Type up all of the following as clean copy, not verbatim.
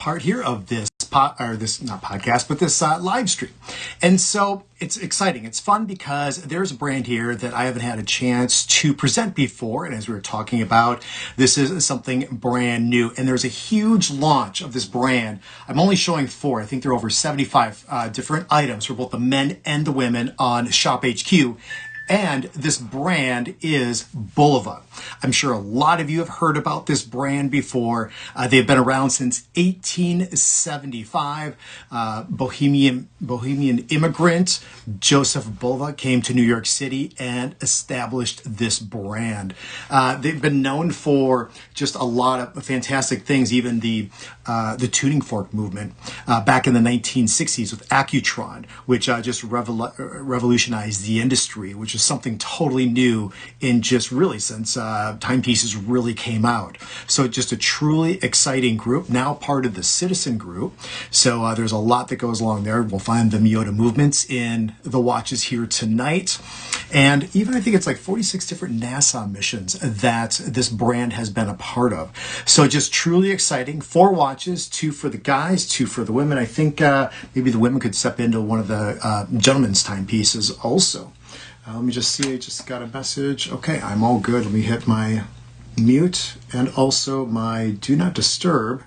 part here of this live stream. And so it's exciting. It's fun because there's a brand here that I haven't had a chance to present before. And as we were talking about, this is something brand new. And there's a huge launch of this brand. I'm only showing 4. I think there are over 75 different items for both the men and the women on Shop HQ. And this brand is Bulova. I'm sure a lot of you have heard about this brand before. They've been around since 1875. Bohemian immigrant Joseph Bulova came to New York City and established this brand. They've been known for just a lot of fantastic things, even the tuning fork movement back in the 1960s with Accutron, which just revolutionized the industry, which is something totally new in just really since timepieces really came out. So just a truly exciting group, now part of the Citizen group. So there's a lot that goes along there. We'll find the Miyota movements in the watches here tonight. And even I think it's like 46 different NASA missions that this brand has been a part of. So just truly exciting. 4 watches, 2 for the guys, 2 for the women. I think maybe the women could step into one of the gentlemen's timepieces also. Let me just see, I just got a message. Okay, I'm all good. Let me hit my mute and also my do not disturb,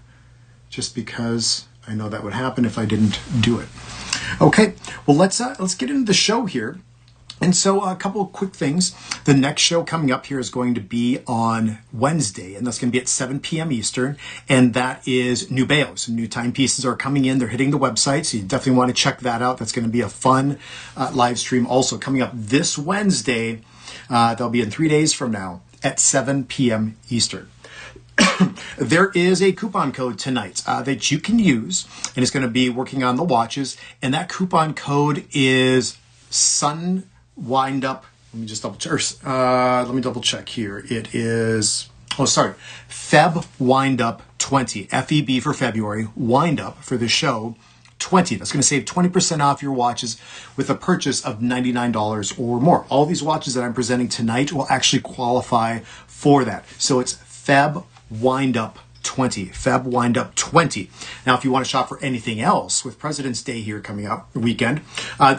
just because I know that would happen if I didn't do it. Okay, well, let's get into the show here. And so a couple of quick things. The next show coming up here is going to be on Wednesday, and that's going to be at 7 p.m. Eastern, and that is Nubeo. So new timepieces are coming in. They're hitting the website, so you definitely want to check that out. That's going to be a fun live stream. Also coming up this Wednesday, they'll be in 3 days from now at 7 p.m. Eastern. There is a coupon code tonight that you can use, and it's going to be working on the watches, and that coupon code is Sun Wind Up. Let me just double check. Let me double check here. It is, Feb Wind Up 20. FEB for February, Wind Up for the show 20. That's going to save 20% off your watches with a purchase of $99 or more. All these watches that I'm presenting tonight will actually qualify for that. So it's Feb Wind Up 20. Feb Wind Up 20. Now, if you want to shop for anything else with President's Day here coming up, the weekend,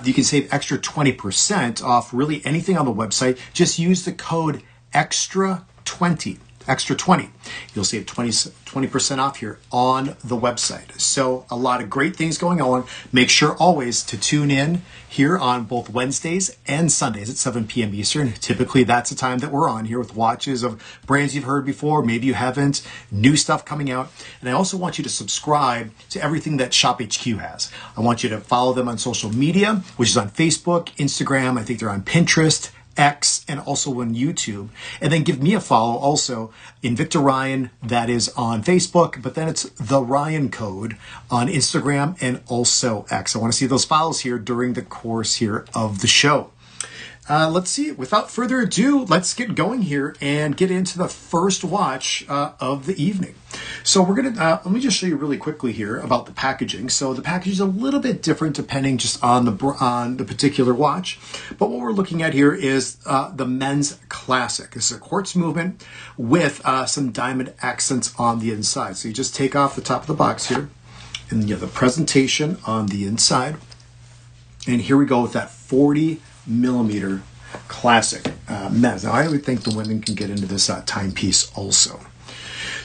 you can save extra 20% off really anything on the website. Just use the code EXTRA20. Extra 20. You'll save 20% off here on the website. So a lot of great things going on. Make sure always to tune in here on both Wednesdays and Sundays at 7 p.m. Eastern. Typically, that's the time that we're on here with watches of brands you've heard before, maybe you haven't, new stuff coming out. And I also want you to subscribe to everything that Shop HQ has. I want you to follow them on social media, which is on Facebook, Instagram. I think they're on Pinterest, X, and also on YouTube. And then give me a follow also in Victor Ryan, that is on Facebook, but then it's the Ryan Code on Instagram and also X. I want to see those follows here during the course here of the show. Let's see, without further ado, let's get going here and get into the first watch of the evening. So we're going to, let me just show you really quickly here about the packaging. So the package is a little bit different depending just on the particular watch. But what we're looking at here is the men's classic. This is a quartz movement with some diamond accents on the inside. So you just take off the top of the box here and you have the presentation on the inside. And here we go with that 40 millimeter classic men's. Now I would think the women can get into this timepiece also.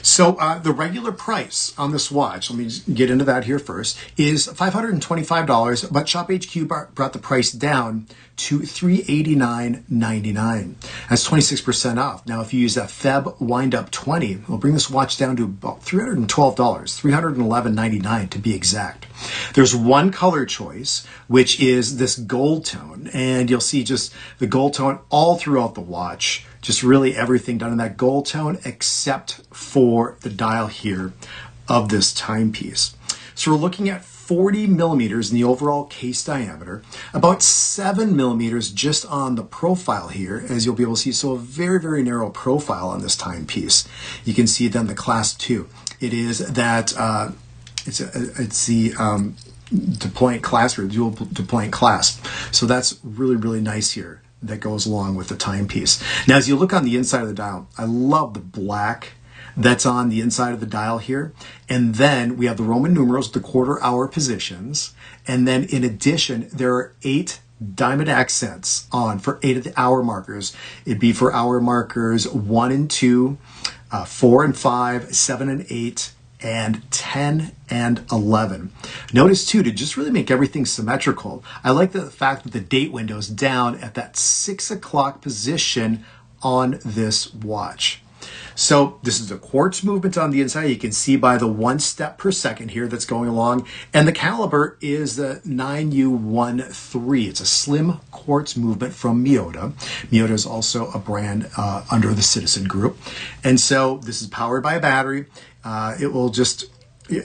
So the regular price on this watch, let me just get into that here first, is $525, but Shop HQ brought the price down to $389.99. That's 26% off. Now, if you use that Feb Wind Up 20, we'll bring this watch down to about $312, $311.99 to be exact. There's one color choice, which is this gold tone, and you'll see just the gold tone all throughout the watch. Just really everything done in that gold tone except for the dial here of this timepiece. So we're looking at 40 millimeters in the overall case diameter, about 7 millimeters just on the profile here, as you'll be able to see. So a very, very narrow profile on this timepiece. You can see then the class 2. It is that, it's the deployant clasp or dual deployant clasp. So that's really, really nice here. That goes along with the timepiece. Now, as you look on the inside of the dial, I love the black that's on the inside of the dial here. And then we have the Roman numerals, the quarter hour positions. And then in addition, there are 8 diamond accents on for 8 of the hour markers. It'd be for hour markers 1 and 2, 4 and 5, 7 and 8, and 10 and 11. Notice too, to just really make everything symmetrical, I like the fact that the date window is down at that 6 o'clock position on this watch. So this is a quartz movement on the inside. You can see by the 1 step per second here that's going along. And the caliber is the 9U13. It's a slim quartz movement from Miyota. Miyota is also a brand under the Citizen Group. And so this is powered by a battery. It will just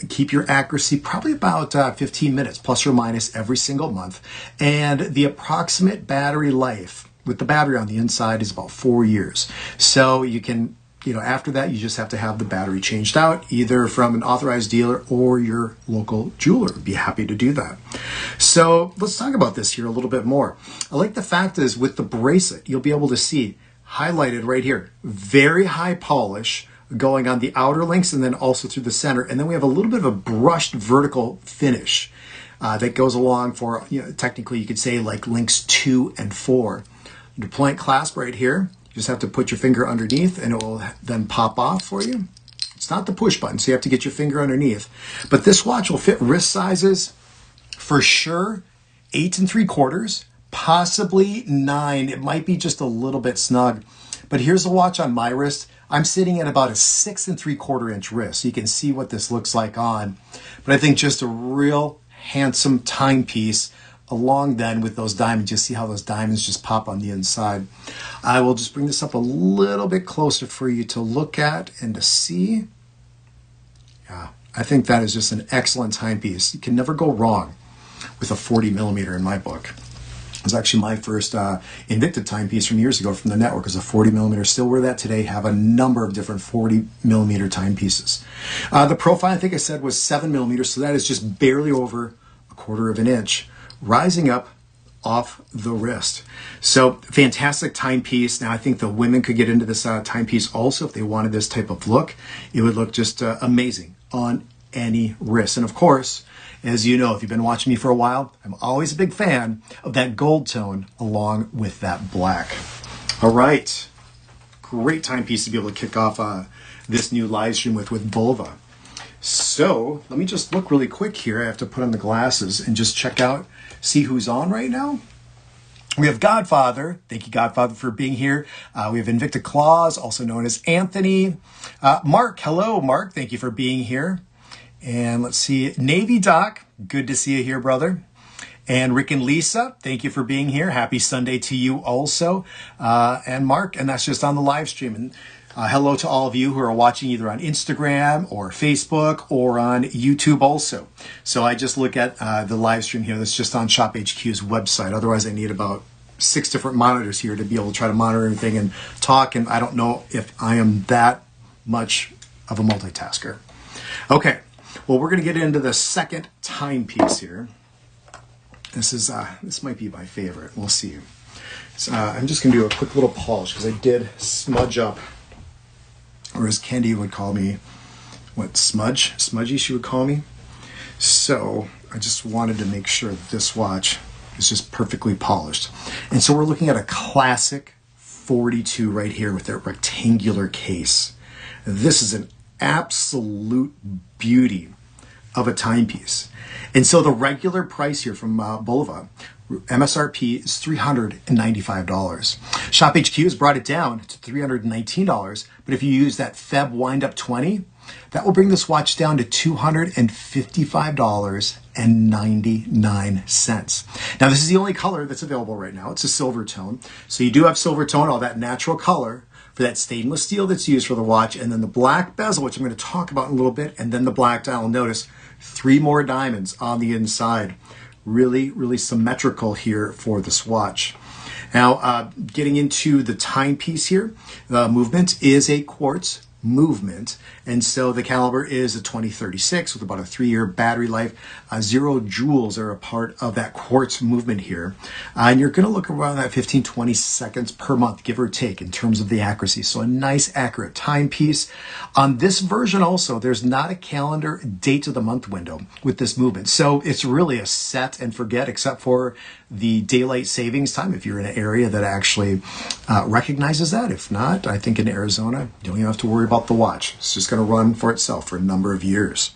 keep your accuracy probably about 15 minutes plus or minus every single month. And the approximate battery life with the battery on the inside is about 4 years. So you can, after that, you just have to have the battery changed out, either from an authorized dealer or your local jeweler. Be happy to do that. So let's talk about this here a little bit more. I like the fact is with the bracelet, you'll be able to see highlighted right here, very high polish going on the outer links and then also through the center. And then we have a little bit of a brushed vertical finish that goes along for, technically you could say like links 2 and 4. Deployant clasp right here. You just have to put your finger underneath and it will then pop off for you. It's not the push button, so you have to get your finger underneath. But this watch will fit wrist sizes for sure 8 3/4, possibly 9. It might be just a little bit snug. But here's the watch on my wrist. I'm sitting at about a 6 3/4 inch wrist. So you can see what this looks like on. But I think just a real handsome timepiece along then with those diamonds. You see how those diamonds just pop on the inside. I will just bring this up a little bit closer for you to look at and to see. Yeah, I think that is just an excellent timepiece. You can never go wrong with a 40 millimeter in my book. It was actually my first Invicta timepiece from years ago from the network. It was a 40 millimeter. Still wear that today. Have a number of different 40 millimeter timepieces. The profile, I think I said, was 7 millimeters. So that is just barely over a 1/4 of an inch, rising up off the wrist. So fantastic timepiece. Now I think the women could get into this timepiece also if they wanted this type of look. It would look just amazing on any wrist. And of course, as you know, if you've been watching me for a while, I'm always a big fan of that gold tone along with that black. All right, great timepiece to be able to kick off this new live stream with Bulova. So let me just look really quick here. I have to put on the glasses and just check out, see who's on right now. We have Godfather. Thank you, Godfather, for being here. We have Invicta Claus, also known as Anthony. Mark, hello, Mark. Thank you for being here. And let's see, Navy Doc, good to see you here, brother. And Rick and Lisa, thank you for being here. Happy Sunday to you also. And Mark, and that's just on the live stream. And hello to all of you who are watching either on Instagram or Facebook or on YouTube also. So I just look at the live stream here that's just on Shop HQ's website. Otherwise, I need about 6 different monitors here to be able to try to monitor everything and talk. And I don't know if I am that much of a multitasker. Okay. Well, we're going to get into the second timepiece here. This might be my favorite. We'll see. So, I'm just going to do a quick little polish because I did smudge up, or as Candy would call me, smudgy she would call me. So I just wanted to make sure that this watch is just perfectly polished. And so we're looking at a classic 42 right here with that rectangular case. This is an absolute beauty of a timepiece. And so the regular price here from Bulova, MSRP is $395. Shop HQ has brought it down to $319, but if you use that Feb wind-up 20, that will bring this watch down to $255.99. Now this is the only color that's available right now. It's a silver tone. So you do have silver tone, all that natural color, for that stainless steel that's used for the watch, and then the black bezel, which I'm going to talk about in a little bit, and then the black dial. Notice 3 more diamonds on the inside. Really, really symmetrical here for this watch. Now, getting into the timepiece here, the movement is a quartz movement. And so the caliber is a 2036 with about a 3-year battery life. 0 joules are a part of that quartz movement here. And you're going to look around that 15-20 seconds per month, give or take, in terms of the accuracy. So a nice, accurate timepiece. On this version also, there's not a calendar date of the month window with this movement. So it's really a set and forget, except for the daylight savings time, if you're in an area that actually recognizes that. If not, I think in Arizona, you don't even have to worry about the watch. It's just going to run for itself for a number of years.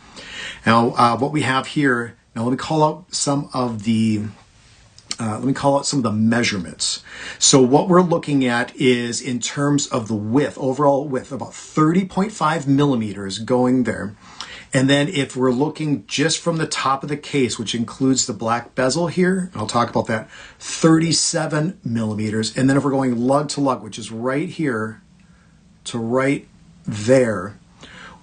Now, what we have here, now let me call out some of the measurements. So what we're looking at is in terms of the width, overall width, about 30.5 millimeters going there. And then if we're looking just from the top of the case, which includes the black bezel here, and I'll talk about that, 37 millimeters. And then if we're going lug to lug, which is right here to right there,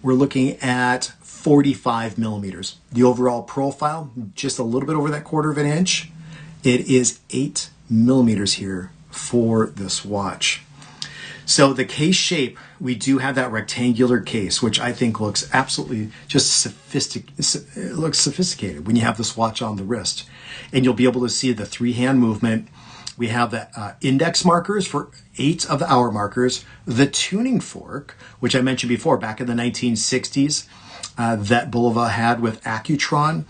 we're looking at 45 millimeters. The overall profile, just a little bit over that 1/4 of an inch. It is 8 millimeters here for this watch. So the case shape, we do have that rectangular case, which I think looks absolutely just sophisticated when you have this watch on the wrist. And you'll be able to see the 3-hand movement. We have the index markers for 8 of the hour markers, the tuning fork, which I mentioned before, back in the 1960s, that Bulova had with Accutron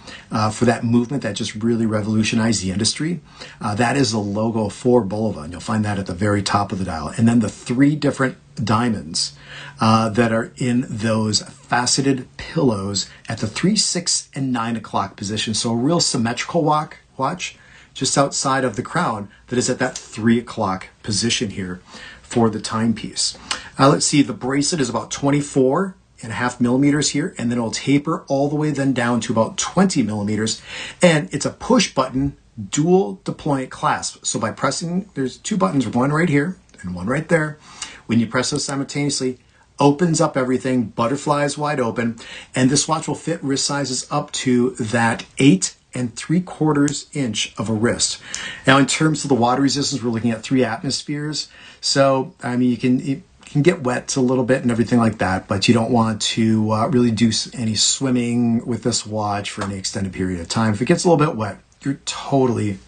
for that movement that just really revolutionized the industry. That is the logo for Bulova, and you'll find that at the very top of the dial. And then the 3 different diamonds that are in those faceted pillows at the 3, 6, and 9 o'clock position. So a real symmetrical watch just outside of the crown that is at that 3 o'clock position here for the timepiece. Let's see, the bracelet is about 24.5 millimeters here, and then it'll taper all the way then down to about 20 millimeters. And it's a push button dual deployment clasp. So by pressing, there's 2 buttons, one right here and one right there. When you press those simultaneously, opens up everything, butterflies wide open, and this watch will fit wrist sizes up to that 8 3/4 inch of a wrist. Now, in terms of the water resistance, we're looking at 3 atmospheres. So, I mean, you can get wet a little bit and everything like that, but you don't want to really do any swimming with this watch for any extended period of time. If it gets a little bit wet, you're totally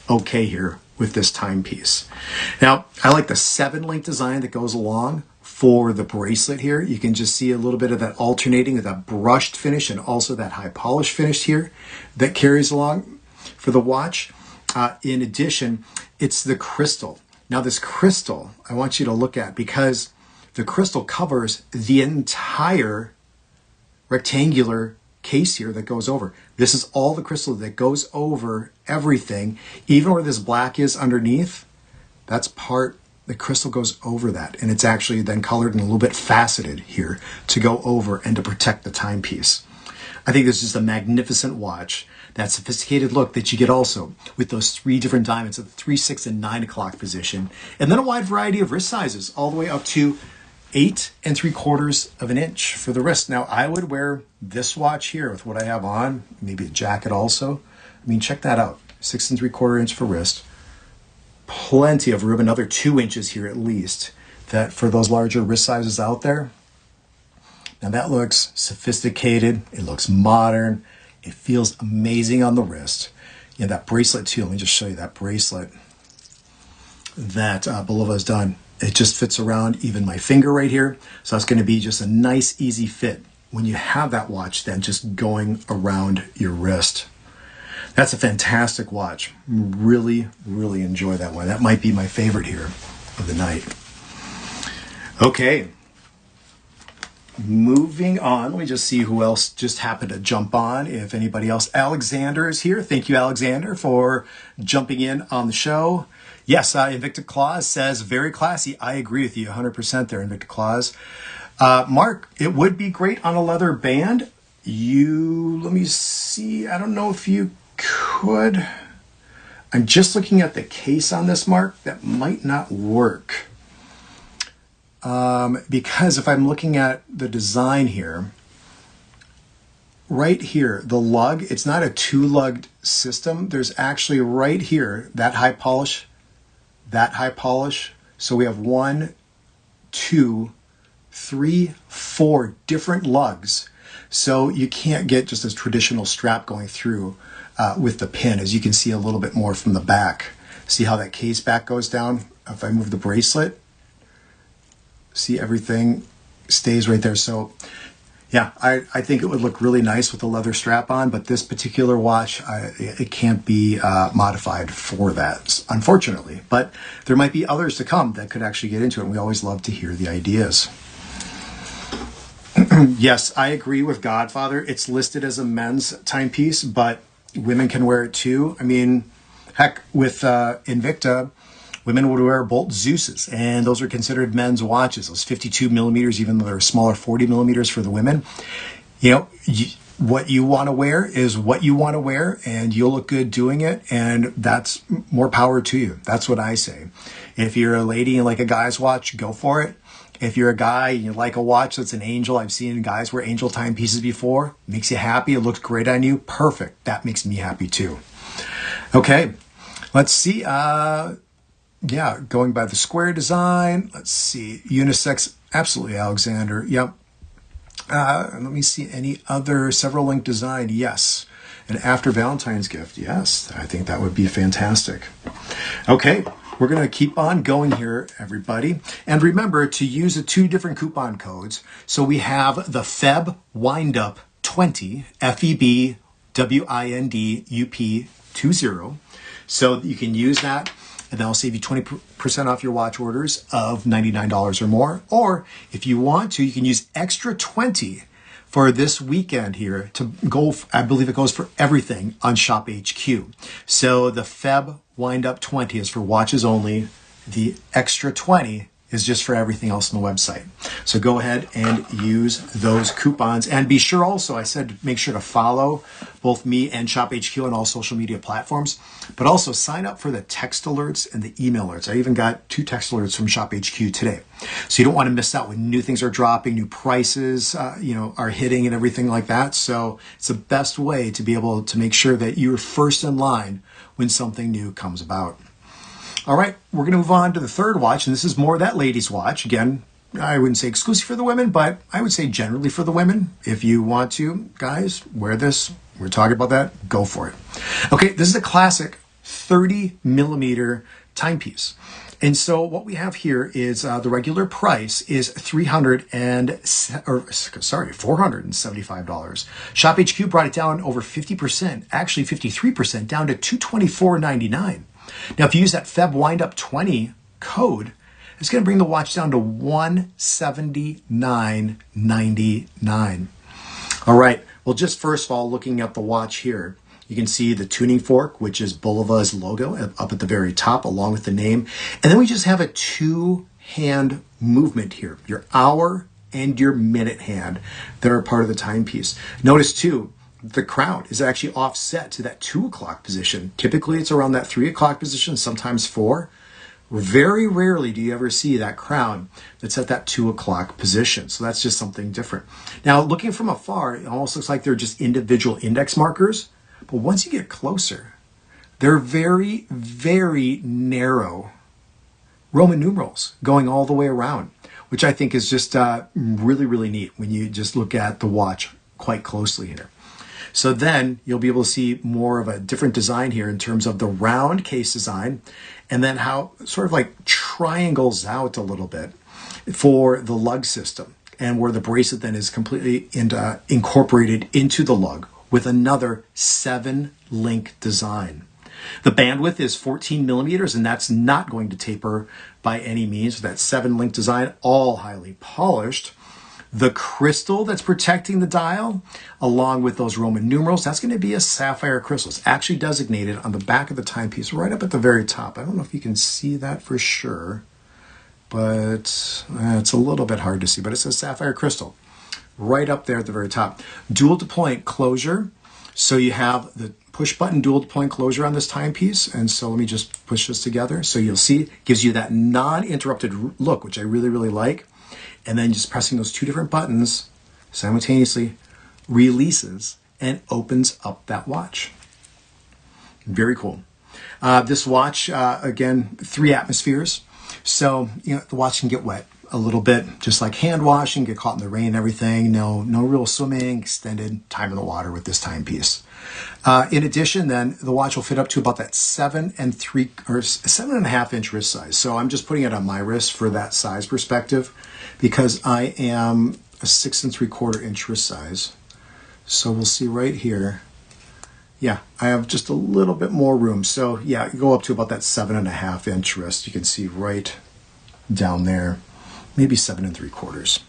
okay here with this timepiece. Now, I like the 7-link design that goes along for the bracelet here. You can just see a little bit of that alternating of that brushed finish and also that high polish finish here that carries along for the watch. In addition, it's the crystal. Now this crystal, I want you to look at, because the crystal covers the entire rectangular case here that goes over. This is all the crystal that goes over everything. Even where this black is underneath, that's part, the crystal goes over that. And it's actually then colored and a little bit faceted here to go over and to protect the timepiece. I think this is a magnificent watch. That sophisticated look that you get also with those 3 different diamonds at the 3, 6, and 9 o'clock position. And then a wide variety of wrist sizes, all the way up to 8 3/4 of an inch for the wrist. Now, I would wear this watch here with what I have on, maybe a jacket also. I mean, check that out. 6 3/4 inch for wrist. Plenty of room, another 2 inches here at least, that for those larger wrist sizes out there. Now that looks sophisticated. It looks modern. It feels amazing on the wrist. You know, that bracelet too. Let me just show you that bracelet that Bulova has done. It just fits around even my finger right here. So it's going to be just a nice, easy fit when you have that watch then just going around your wrist. That's a fantastic watch. Really, really enjoy that one. That might be my favorite here of the night. Okay. Moving on, let me just see who else just happened to jump on. If anybody else, Alexander is here. Thank you, Alexander, for jumping in on the show. Yes, Invicta Claus says, very classy. I agree with you 100% there, Invicta Claus. Mark, it would be great on a leather band. Let me see. I don't know if you could. I'm just looking at the case on this, Mark. That might not work. Because if I'm looking at the design here, right here, the lug, it's not a 2-lugged system. There's actually right here, that high polish. So we have 1, 2, 3, 4 different lugs. So you can't get just this traditional strap going through with the pin, as you can see a little bit more from the back. See how that case back goes down? If I move the bracelet, see everything stays right there. So yeah, I think it would look really nice with a leather strap on, but this particular watch, it can't be modified for that, unfortunately. But there might be others to come that could actually get into it, and we always love to hear the ideas. Yes, I agree with Godfather. It's listed as a men's timepiece, but women can wear it too. I mean, heck, with Invicta, women would wear Bolt Zeus's, and those are considered men's watches. Those 52 millimeters, even though they're smaller, 40 millimeters for the women. You know, what you want to wear is what you want to wear, and you'll look good doing it, and that's more power to you. That's what I say. If you're a lady and like a guy's watch, go for it. If you're a guy and you like a watch that's an Angel, I've seen guys wear Angel timepieces before. Makes you happy. It looks great on you. Perfect. That makes me happy too. Okay, let's see. Yeah, going by the square design. Let's see. Unisex. Absolutely, Alexander. Yep. Let me see any other several link design. Yes. And after Valentine's gift. Yes, I think that would be fantastic. Okay. We're going to keep on going here, everybody. And remember to use the 2 different coupon codes. So we have the Feb Windup 20, FEBWINDUP 20. So you can use that, and that'll save you 20% off your watch orders of $99 or more. Or if you want to, you can use extra 20 for this weekend here to go. I believe it goes for everything on Shop HQ. So the Feb Windup 20 is for watches only. The extra 20 is just for everything else on the website. So go ahead and use those coupons. And be sure also, I said, make sure to follow both me and Shop HQ on all social media platforms, but also sign up for the text alerts and the email alerts. I even got 2 text alerts from Shop HQ today. So you don't want to miss out when new things are dropping, new prices, are hitting and everything like that. So it's the best way to be able to make sure that you're first in line when something new comes about. All right, we're going to move on to the third watch, and this is more that ladies' watch. Again, I wouldn't say exclusive for the women, but I would say generally for the women. If you want to, guys, wear this. We're talking about that. Go for it. Okay, this is a classic 30 millimeter timepiece. And so what we have here is the regular price is $475. Shop HQ brought it down over 50%, actually 53%, down to $224.99. Now, if you use that Feb Windup 20 code, it's going to bring the watch down to $179.99. All right. Well, just first of all, looking at the watch here, you can see the tuning fork, which is Bulova's logo up at the very top, along with the name. And then we just have a 2-hand movement here, your hour and your minute hand that are part of the timepiece. Notice too, the crown is actually offset to that 2 o'clock position. Typically it's around that 3 o'clock position, sometimes 4. Very rarely do you ever see that crown that's at that 2 o'clock position. So that's just something different. Now, looking from afar, it almost looks like they're just individual index markers. But once you get closer, they're very, very narrow Roman numerals going all the way around, which I think is just really, really neat when you just look at the watch quite closely here. So then you'll be able to see more of a different design here in terms of the round case design, and then how it sort of like triangles out a little bit for the lug system, and where the bracelet then is completely incorporated into the lug with another 7-link design. The bandwidth is 14 millimeters, and that's not going to taper by any means. That 7-link design, all highly polished. The crystal that's protecting the dial, along with those Roman numerals, that's going to be a sapphire crystal. It's actually designated on the back of the timepiece, right up at the very top. I don't know if you can see that for sure, but it's a little bit hard to see, but it says sapphire crystal right up there at the very top. Dual deployment closure. So you have the push button dual deployment closure on this timepiece. And so let me just push this together. So you'll see it gives you that non-interrupted look, which I really, really like. And then just pressing those 2 different buttons simultaneously releases and opens up that watch. Very cool. This watch, again, 3 atmospheres. So, the watch can get wet. a little bit, just like hand washing, get caught in the rain and everything. No real swimming, extended time in the water with this timepiece. In addition, then the watch will fit up to about that 7.5 inch wrist size. So I'm just putting it on my wrist for that size perspective because I am a 6.75 inch wrist size. So we'll see right here. Yeah, I have just a little bit more room. So yeah, go up to about that 7.5 inch wrist. You can see right down there, maybe 7.75.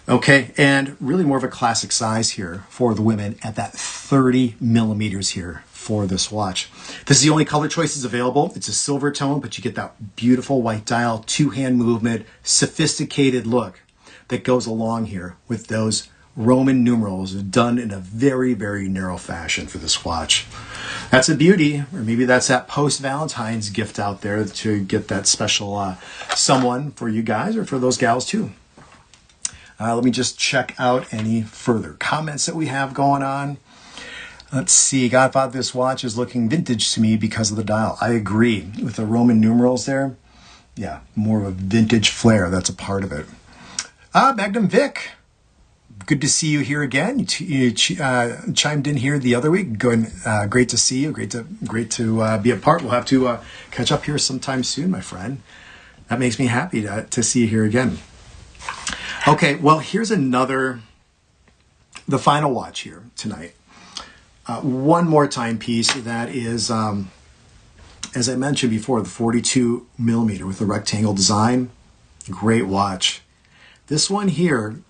Okay, and really more of a classic size here for the women at that 30 millimeters here for this watch. This is the only color choices available. It's a silver tone, but you get that beautiful white dial, two-hand movement, sophisticated look that goes along here with those Roman numerals done in a very, very narrow fashion for this watch. That's a beauty, or maybe that's that post-Valentine's gift out there to get that special someone for you guys or for those gals too. Let me just check out any further comments that we have going on. Let's see. God thought this watch is looking vintage to me because of the dial. I agree with the Roman numerals there. Yeah, more of a vintage flair. That's a part of it. Magnum Vic. Good to see you here again. You chimed in here the other week. Good, great to see you. Great to be a part. We'll have to catch up here sometime soon, my friend. That makes me happy to see you here again. Okay, well, here's the final watch here tonight. One more timepiece that is, as I mentioned before, the 42 millimeter with the rectangle design. Great watch. This one here,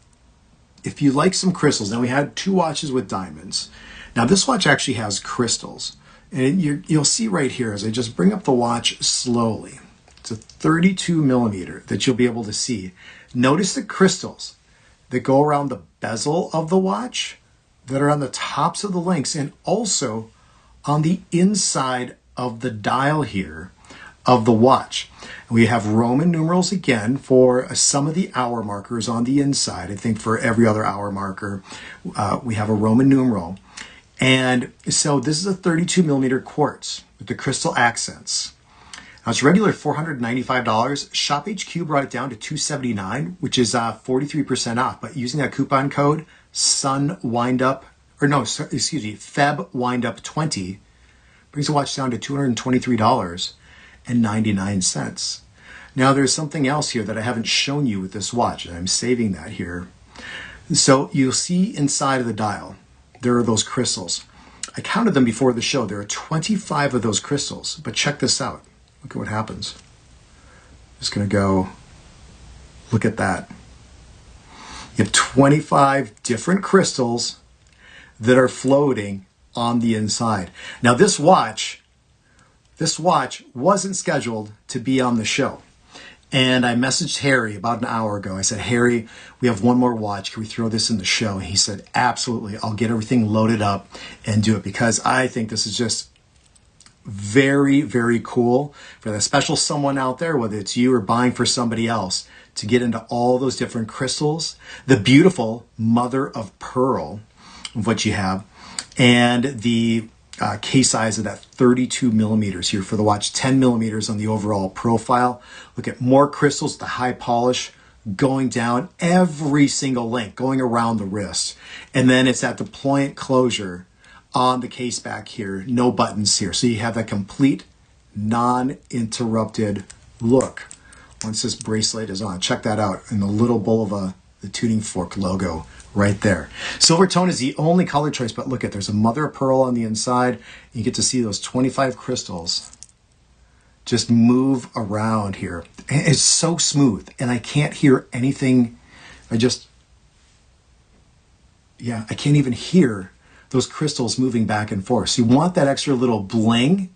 if you like some crystals, now we had two watches with diamonds. Now this watch actually has crystals. And you'll see right here as I just bring up the watch slowly. It's a 32 millimeter that you'll be able to see. Notice the crystals that go around the bezel of the watch that are on the tops of the links and also on the inside of the dial here of the watch. We have Roman numerals again for some of the hour markers on the inside. I think for every other hour marker, we have a Roman numeral. And so this is a 32 millimeter quartz with the crystal accents. Now it's regular $495. Shop HQ brought it down to $279, which is 43% off. But using that coupon code FebWindup20 brings the watch down to $223.99. Now there's something else here that I haven't shown you with this watch, and I'm saving that here. So you'll see inside of the dial, there are those crystals. I counted them before the show. There are 25 of those crystals, but check this out. Look at what happens. Just gonna go, look at that. You have 25 different crystals that are floating on the inside. Now this watch wasn't scheduled to be on the show. And I messaged Harry about an hour ago. I said, Harry, we have one more watch. Can we throw this in the show? And he said, absolutely. I'll get everything loaded up and do it because I think this is just very, very cool for that special someone out there, whether it's you or buying for somebody else, to get into all those different crystals, the beautiful mother of pearl of what you have, and the case size of that 32 millimeters here for the watch, 10 millimeters on the overall profile. Look at more crystals, the high polish going down every single link, going around the wrist. And then it's at the point closure on the case back here, no buttons here. So you have that complete non-interrupted look once this bracelet is on. Check that out in the little Bulova, the tuning fork logo right there. Silver tone is the only color choice, but look at, there's a mother of pearl on the inside. You get to see those 25 crystals just move around here. It's so smooth and I can't hear anything. I can't even hear those crystals moving back and forth. So you want that extra little bling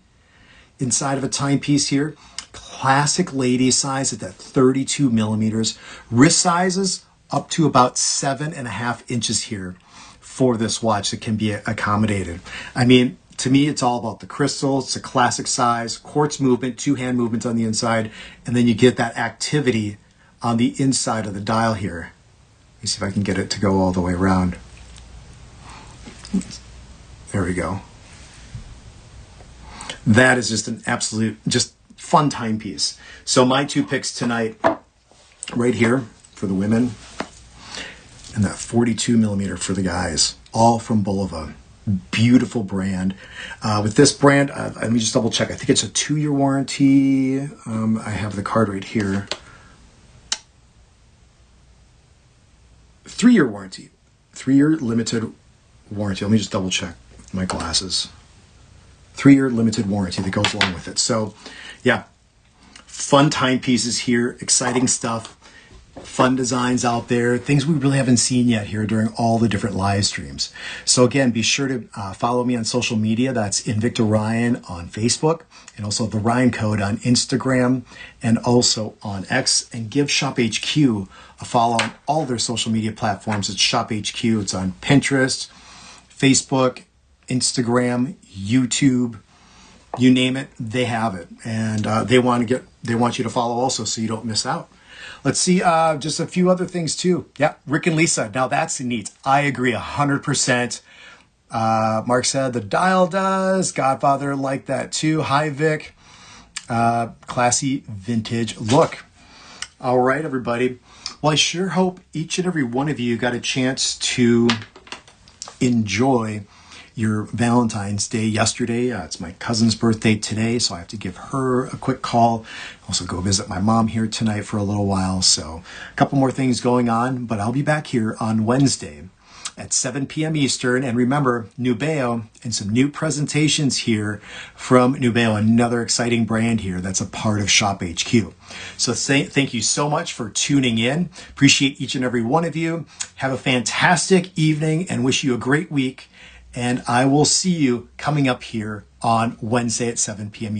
inside of a timepiece here. Classic lady size at that 32 millimeters. Wrist sizes up to about 7.5 inches here for this watch that can be accommodated. I mean, to me, it's all about the crystals. It's a classic size, quartz movement, two-hand movement on the inside, and then you get that activity on the inside of the dial here. Let me see if I can get it to go all the way around. There we go. That is just an absolute, just fun timepiece. So my two picks tonight right here for the women, and that 42 millimeter for the guys, all from Bulova. Beautiful brand. With this brand, let me just double check. I think it's a 2-year warranty. I have the card right here. 3-year warranty. 3-year limited warranty. Let me just double check my glasses. 3-year limited warranty that goes along with it. So yeah, fun timepieces here, exciting stuff, fun designs out there, things we really haven't seen yet here during all the different live streams. So again, be sure to follow me on social media. That's Invicta Ryan on Facebook, and also the Ryan Code on Instagram and also on X, and give Shop HQ a follow on all their social media platforms. It's Shop HQ. It's on Pinterest, Facebook, Instagram, YouTube, you name it, they have it. And they want you to follow also so you don't miss out. Let's see, just a few other things too. Yeah, Rick and Lisa. Now that's neat. I agree 100%. Mark said the dial does. Godfather liked that too. Hi, Vic. Classy vintage look. All right, everybody. Well, I sure hope each and every one of you got a chance to enjoy your Valentine's Day yesterday. It's my cousin's birthday today, so I have to give her a quick call. Also go visit my mom here tonight for a little while. So a couple more things going on, but I'll be back here on Wednesday at 7 p.m. Eastern. And remember, Nubeo and some new presentations here from Nubeo, another exciting brand here that's a part of Shop HQ. So thank you so much for tuning in. Appreciate each and every one of you. Have a fantastic evening and wish you a great week. And I will see you coming up here on Wednesday at 7 p.m. Eastern.